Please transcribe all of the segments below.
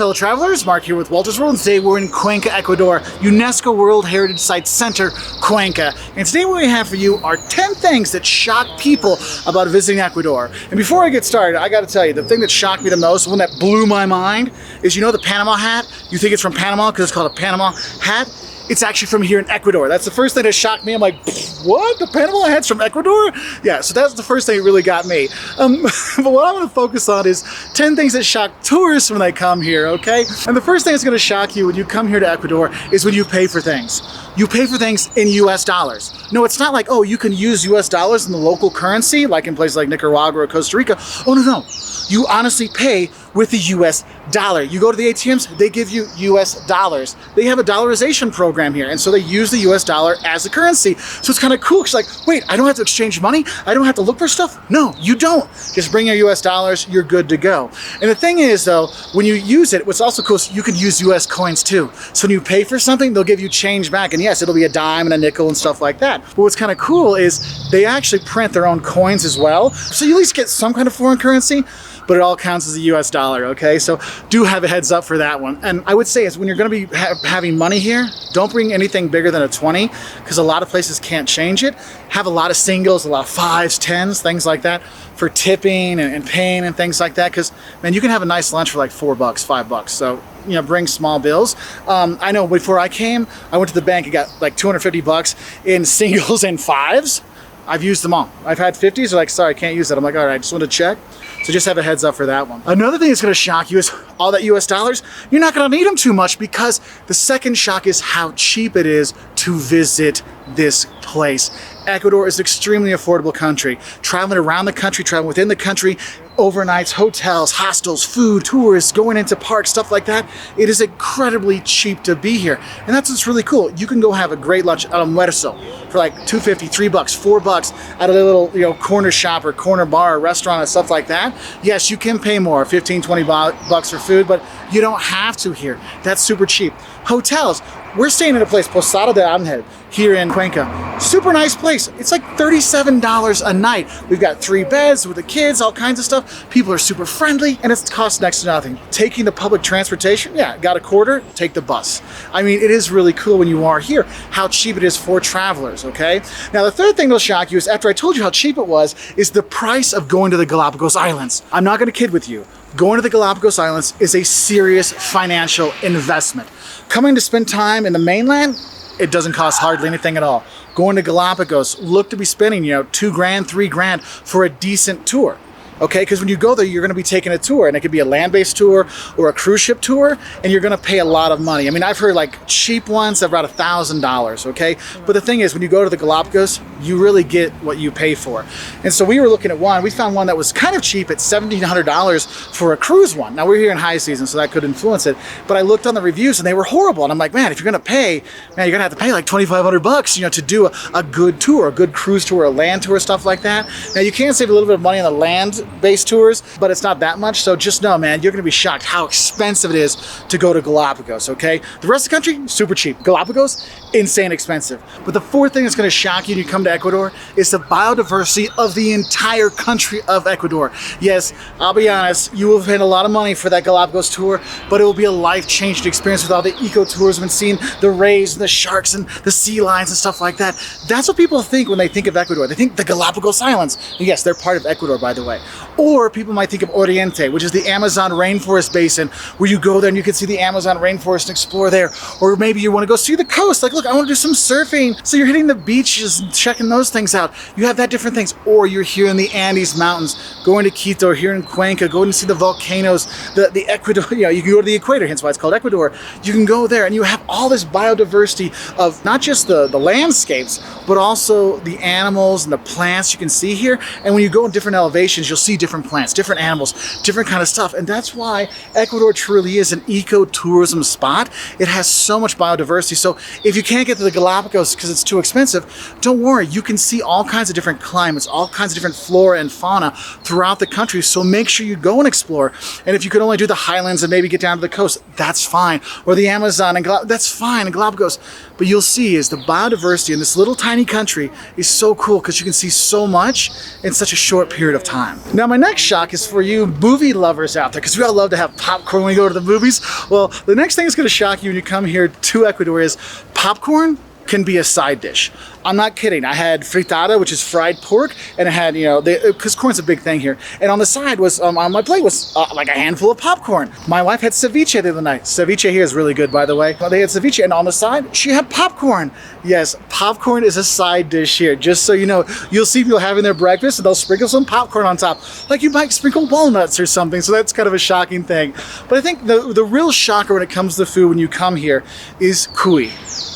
fellow travelers, Mark here with Walter's World, and today we're in Cuenca, Ecuador, UNESCO World Heritage Site Center, Cuenca. And today what we have for you are 10 things that shock people about visiting Ecuador. And before I get started, I gotta tell you, the thing that shocked me the most, the one that blew my mind, is you know the Panama hat? You think it's from Panama because it's called a Panama hat? It's actually from here in Ecuador. That's the first thing that shocked me. I'm like, what? The Panama hat's from Ecuador? Yeah, so that's the first thing that really got me. But what I want to focus on is 10 things that shock tourists when they come here, okay? And the first thing that's going to shock you when you come here to Ecuador is when you pay for things. You pay for things in US dollars. No, it's not like, oh, you can use US dollars in the local currency, like in places like Nicaragua or Costa Rica. Oh, no. You honestly pay with the US dollar. You go to the ATMs, they give you US dollars. They have a dollarization program here, and so they use the US dollar as a currency. So it's kind of cool. It's like, wait, I don't have to exchange money? I don't have to look for stuff? No, you don't. Just bring your US dollars, you're good to go. And the thing is, though, when you use it, what's also cool is you can use US coins too. So when you pay for something, they'll give you change back. And yes, it'll be a dime and a nickel and stuff like that. But what's kind of cool is they actually print their own coins as well. So you at least get some kind of foreign currency, but it all counts as a US dollar, okay? So do have a heads up for that one. And I would say is when you're gonna be having money here, don't bring anything bigger than a 20, because a lot of places can't change it. Have a lot of singles, a lot of 5s, 10s, things like that for tipping and paying and things like that, because man, you can have a nice lunch for like $4, $5. So, you know, bring small bills. I know before I came, I went to the bank and got like 250 bucks in singles and 5s. I've used them all. I've had 50s, they're like, sorry, I can't use that. I'm like, all right, I just want to check. So just have a heads up for that one. Another thing that's gonna shock you is all that US dollars, you're not gonna need them too much, because the second shock is how cheap it is to visit this place. Ecuador is an extremely affordable country. Traveling around the country, traveling within the country, overnights, hotels, hostels, food, tourists, going into parks, stuff like that. It is incredibly cheap to be here. And that's what's really cool. You can go have a great lunch at almuerzo for like $2.50, $3, $4 at a little, you know, corner shop or corner bar or restaurant and stuff like that. Yes, you can pay more, 15, 20 bucks for food, but you don't have to here. That's super cheap. Hotels. We're staying in a place, Posada de Angel, here in Cuenca. Super nice place. It's like $37 a night. We've got 3 beds with the kids, all kinds of stuff. People are super friendly, and it's cost next to nothing. Taking the public transportation, yeah, got a quarter, take the bus. I mean, it is really cool when you are here, how cheap it is for travelers, okay? Now, the third thing that'll shock you is, after I told you how cheap it was, is the price of going to the Galapagos Islands. I'm not gonna kid with you. Going to the Galapagos Islands is a serious financial investment. Coming to spend time in the mainland, it doesn't cost hardly anything at all. Going to Galapagos, look to be spending, you know, $2 grand, $3 grand for a decent tour. Okay, because when you go there, you're going to be taking a tour, and it could be a land-based tour or a cruise ship tour, and you're going to pay a lot of money. I mean, I've heard like cheap ones of about $1,000, okay? But the thing is, when you go to the Galapagos, you really get what you pay for. And so we were looking at one, we found one that was kind of cheap at $1,700 for a cruise one. Now, we're here in high season, so that could influence it, but I looked on the reviews, and they were horrible, and I'm like, man, if you're going to pay, man, you're going to have to pay like $2,500, you know, to do a good tour, a good cruise tour, a land tour, stuff like that. Now, you can save a little bit of money on the land-based tours, but it's not that much. So just know, man, you're gonna be shocked how expensive it is to go to Galapagos, okay? The rest of the country, super cheap. Galapagos, insane expensive. But the fourth thing that's gonna shock you when you come to Ecuador is the biodiversity of the entire country of Ecuador. Yes, I'll be honest, you will have paid a lot of money for that Galapagos tour, but it will be a life-changing experience with all the ecotourism and seeing the rays and the sharks and the sea lions and stuff like that. That's what people think when they think of Ecuador. They think the Galapagos Islands. And yes, they're part of Ecuador, by the way. Or people might think of Oriente, which is the Amazon rainforest basin, where you go there and you can see the Amazon rainforest and explore there. Or maybe you want to go see the coast. Like, look, I want to do some surfing. So you're hitting the beaches and checking those things out. You have that different things. Or you're here in the Andes Mountains, going to Quito, here in Cuenca, going to see the volcanoes, the Ecuador, you know, you can go to the equator, hence why it's called Ecuador. You can go there and you have all this biodiversity of not just the landscapes, but also the animals and the plants you can see here. And when you go in different elevations, you'll see different plants, different animals, different kind of stuff. And that's why Ecuador truly is an ecotourism spot. It has so much biodiversity. So if you can't get to the Galapagos because it's too expensive, don't worry. you can see all kinds of different climates, all kinds of different flora and fauna throughout the country. So make sure you go and explore. And if you could only do the highlands and maybe get down to the coast, that's fine. Or the Amazon, and that's fine, and Galapagos. But you'll see is the biodiversity in this little tiny country is so cool because you can see so much in such a short period of time. Now, my next shock is for you movie lovers out there, because we all love to have popcorn when we go to the movies. Well, the next thing that's going to shock you when you come here to Ecuador is popcorn can be a side dish. I'm not kidding. I had fritada, which is fried pork, and I had, because corn's a big thing here. And on the side was, on my plate was like a handful of popcorn. My wife had ceviche the other night. Ceviche here is really good, by the way. They had ceviche, and on the side, she had popcorn. Yes, popcorn is a side dish here. Just so you know, you'll see people having their breakfast, and they'll sprinkle some popcorn on top, like you might sprinkle walnuts or something. So that's kind of a shocking thing. But I think the real shocker when it comes to food when you come here is cuy.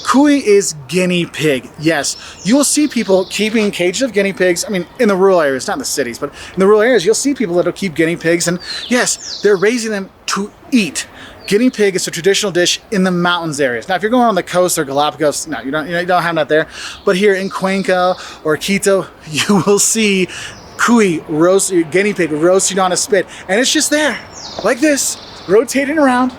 Cuy is guinea pig. Yes, you will see people keeping cages of guinea pigs. I mean, in the rural areas, not in the cities, but in the rural areas, you'll see people that'll keep guinea pigs. And yes, they're raising them to eat. Guinea pig is a traditional dish in the mountains areas. Now, if you're going on the coast or Galapagos, no, you don't have that there. But here in Cuenca or Quito, you will see cuy, guinea pig roasting on a spit. And it's just there, like this, rotating around.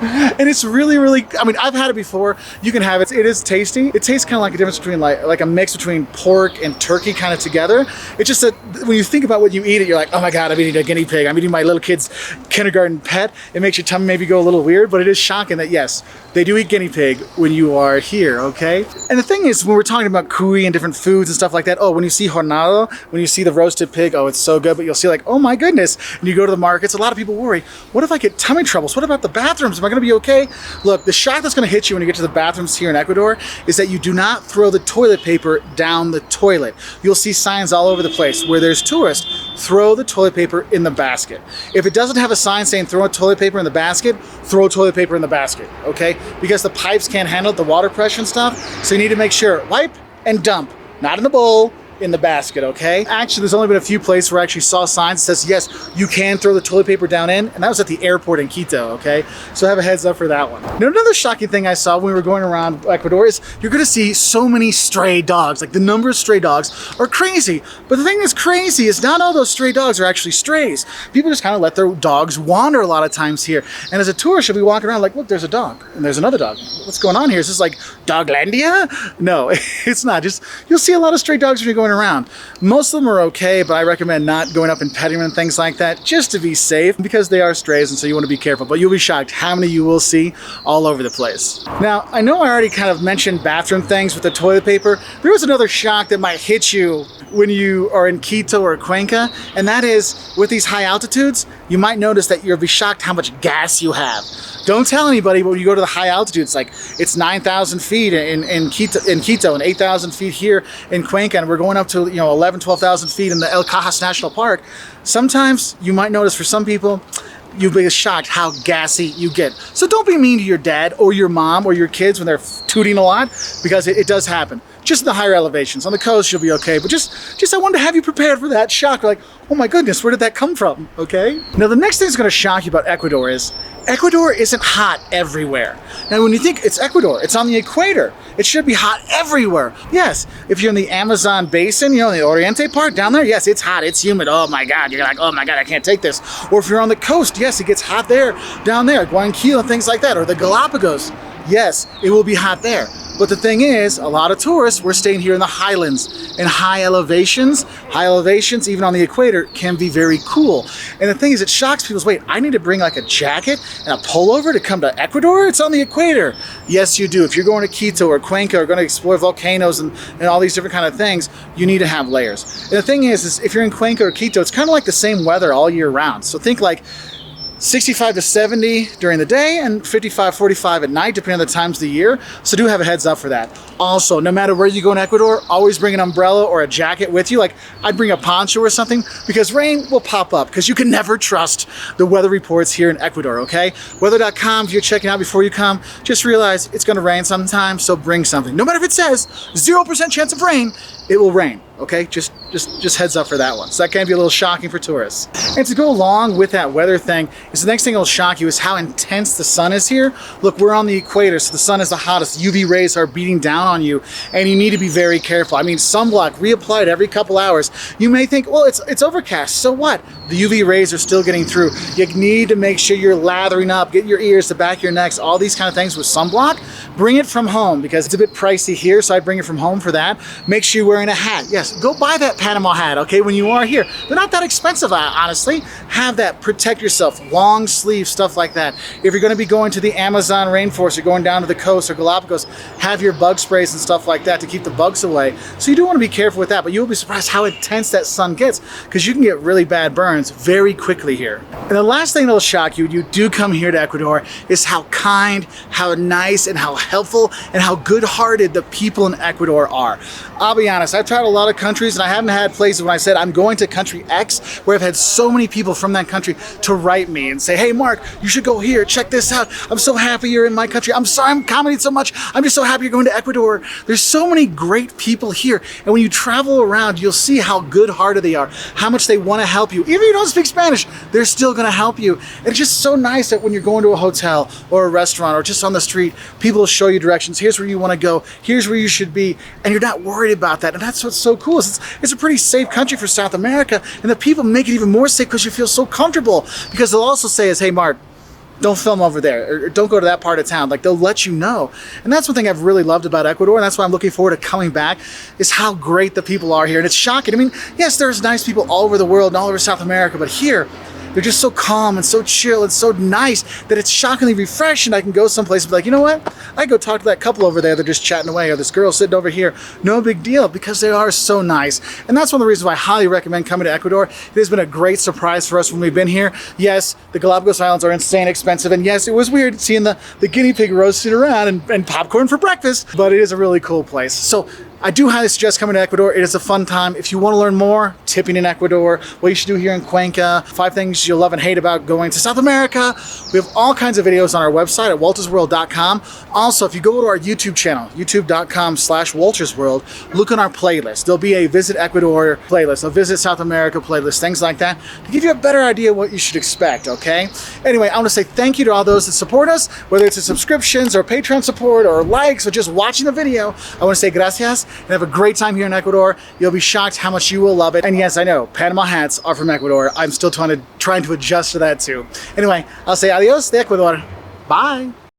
And it's really, really, I mean, I've had it before. You can have it. It is tasty. It tastes kind of like a difference between like a mix between pork and turkey kind of together. It's just that when you think about what you eat it, you're like, oh my God, I'm eating a guinea pig. I'm eating my little kid's kindergarten pet. It makes your tummy maybe go a little weird, but it is shocking that yes, they do eat guinea pig when you are here, okay? And the thing is, when we're talking about cuy and different foods and stuff like that, when you see hornado, when you see the roasted pig, it's so good, but you'll see like, oh my goodness. And you go to the markets, a lot of people worry, what if I get tummy troubles? What about the bathrooms? Am I gonna be okay? Look, the shock that's gonna hit you when you get to the bathrooms here in Ecuador is that you do not throw the toilet paper down the toilet. You'll see signs all over the place where there's tourists, throw the toilet paper in the basket. If it doesn't have a sign saying throw toilet paper in the basket, throw toilet paper in the basket, okay? Because the pipes can't handle the water pressure and stuff, so you need to make sure, wipe and dump, not in the bowl, in the basket, okay? Actually, there's only been a few places where I actually saw signs that says, yes, you can throw the toilet paper down in, and that was at the airport in Quito, okay? So have a heads up for that one. Now, another shocking thing I saw when we were going around Ecuador is you're gonna see so many stray dogs. Like the number of stray dogs are crazy. But the thing that's crazy is not all those stray dogs are actually strays. People just kind of let their dogs wander a lot of times here. And as a tourist, you'll be walking around like, look, there's a dog, and there's another dog. What's going on here? Is this like Doglandia? No, it's not. Just, you'll see a lot of stray dogs when you're going around. Most of them are okay, but I recommend not going up and petting them and things like that just to be safe because they are strays and so you want to be careful. But you'll be shocked how many you will see all over the place. Now, I know I already kind of mentioned bathroom things with the toilet paper. There was another shock that might hit you when you are in Quito or Cuenca, and that is with these high altitudes, you might notice that you'll be shocked how much gas you have. Don't tell anybody, but when you go to the high altitudes, like it's 9,000 feet in Quito and 8,000 feet here in Cuenca, and we're going up to 11, 12,000 feet in the El Cajas National Park. Sometimes you might notice for some people, you'll be shocked how gassy you get. So don't be mean to your dad or your mom or your kids when they're tooting a lot, because it does happen. Just in the higher elevations. On the coast, you'll be okay. But just I wanted to have you prepared for that shock. Like, oh my goodness, where did that come from? Okay? Now, the next thing that's going to shock you about Ecuador is Ecuador isn't hot everywhere. Now, when you think it's Ecuador, it's on the equator. It should be hot everywhere. Yes, if you're in the Amazon basin, the Oriente part down there, yes, it's hot, it's humid. Oh my God, you're like, oh my God, I can't take this. Or if you're on the coast, yes, it gets hot there, down there, Guayaquil and things like that, or the Galapagos. Yes, it will be hot there. But the thing is, a lot of tourists, we're staying here in the highlands and high elevations. High elevations, even on the equator, can be very cool. And the thing is, it shocks people. Wait, I need to bring like a jacket and a pullover to come to Ecuador? It's on the equator. Yes, you do. If you're going to Quito or Cuenca or going to explore volcanoes and all these different kind of things, you need to have layers. And the thing is if you're in Cuenca or Quito, it's kind of like the same weather all year round. So think like 65 to 70 during the day and 55, 45 at night, depending on the times of the year. So do have a heads up for that. Also, no matter where you go in Ecuador, always bring an umbrella or a jacket with you. Like I'd bring a poncho or something because rain will pop up because you can never trust the weather reports here in Ecuador, okay? Weather.com, if you're checking out before you come, just realize it's gonna rain sometime, so bring something. No matter if it says 0% chance of rain, it will rain, okay? Just Just heads up for that one. So that can be a little shocking for tourists. And to go along with that weather thing, is the next thing that'll shock you is how intense the sun is here. Look, we're on the equator, so the sun is the hottest. UV rays are beating down on you, and you need to be very careful. I mean, sunblock reapplied every couple hours. You may think, well, it's overcast, so what? The UV rays are still getting through. You need to make sure you're lathering up, get your ears, the back of your necks, all these kind of things with sunblock. Bring it from home because it's a bit pricey here, so I bring it from home for that. Make sure you're wearing a hat. Yes, go buy that Panama hat, okay, when you are here. They're not that expensive, honestly. Have that, protect yourself, long sleeve, stuff like that. If you're gonna be going to the Amazon rainforest or going down to the coast or Galapagos, have your bug sprays and stuff like that to keep the bugs away. So you do wanna be careful with that, but you'll be surprised how intense that sun gets because you can get really bad burns very quickly here. And the last thing that'll shock you when you do come here to Ecuador is how kind, how nice, and how helpful, and how good-hearted the people in Ecuador are. I'll be honest, I've tried a lot of countries and I haven't had places when I said I'm going to country X where I've had so many people from that country to write me and say, hey Mark, you should go here, check this out. I'm so happy you're in my country. I'm sorry I'm commenting so much. I'm just so happy you're going to Ecuador. There's so many great people here. And when you travel around, you'll see how good-hearted they are, how much they want to help you. Even if you don't speak Spanish, they're still going to help you. And it's just so nice that when you're going to a hotel or a restaurant or just on the street, people will show you directions. Here's where you want to go. Here's where you should be. And you're not worried about that. And that's what's so cool. It's a pretty safe country for South America. And the people make it even more safe because you feel so comfortable. Because they'll also say is, hey, Mark, don't film over there, or don't go to that part of town. Like, they'll let you know. And that's one thing I've really loved about Ecuador, and that's why I'm looking forward to coming back, is how great the people are here. And it's shocking. I mean, yes, there's nice people all over the world and all over South America, but here, they're just so calm and so chill and so nice that it's shockingly refreshing. I can go someplace and be like, you know what? I go talk to that couple over there. They're just chatting away, or this girl sitting over here. No big deal, because they are so nice. And that's one of the reasons why I highly recommend coming to Ecuador. It has been a great surprise for us when we've been here. Yes, the Galapagos Islands are insane expensive. And yes, it was weird seeing the guinea pig roasting around and popcorn for breakfast, but it is a really cool place. So I do highly suggest coming to Ecuador. It is a fun time. If you want to learn more, tipping in Ecuador, what you should do here in Cuenca, 5 things you'll love and hate about going to South America. We have all kinds of videos on our website at waltersworld.com. Also, if you go to our YouTube channel, youtube.com/waltersworld, look on our playlist. There'll be a Visit Ecuador playlist, a Visit South America playlist, things like that, to give you a better idea of what you should expect, okay? Anyway, I want to say thank you to all those that support us, whether it's subscriptions or Patreon support or likes or just watching the video. I want to say gracias. And have a great time here in Ecuador. You'll be shocked how much you will love it. And yes, I know, Panama hats are from Ecuador. I'm still trying to adjust to that too. Anyway, I'll say adios de Ecuador. Bye.